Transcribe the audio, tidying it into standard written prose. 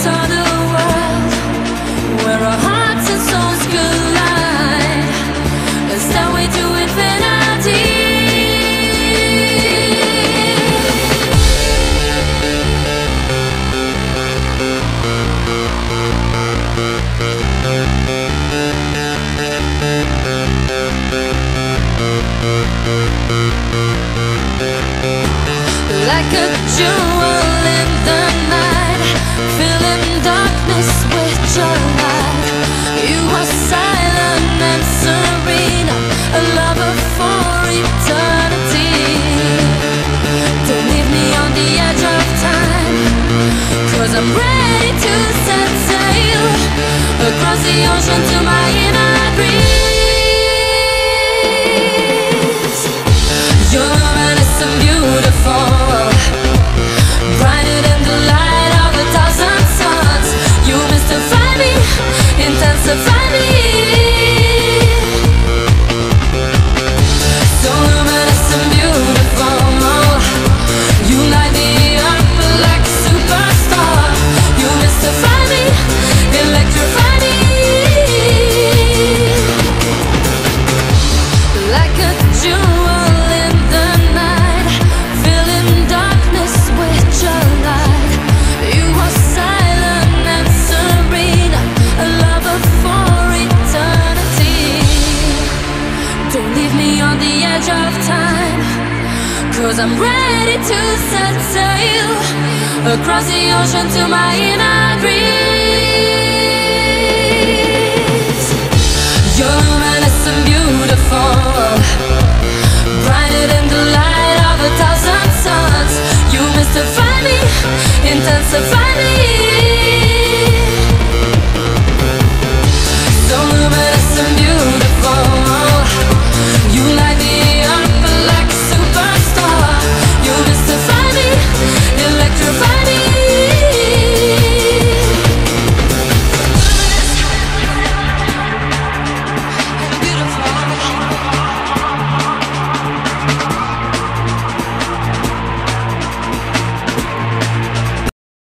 saw the world where our hearts and souls collide. A stairway to infinity. Like a jewel in the night, filling darkness with your light. You are silent and serene, a lover for eternity. Don't leave me on the edge of time, 'cause I'm ready to set sail across the ocean to my inner breeze. You're luminous and beautiful, brighter than the light of 1,000 suns. You mystify me, intensify me. So luminous and beautiful, you light me up like a superstar. You mystify me, electrify me. Like a jewel in the night, filling darkness with your light. You are silent and serene, a lover for eternity. Don't leave me on the edge of time, 'cause I'm ready to set sail across the ocean to my inner breeze. You're luminous and beautiful, brighter than the light of 1,000 suns. You mystify me, intensify me.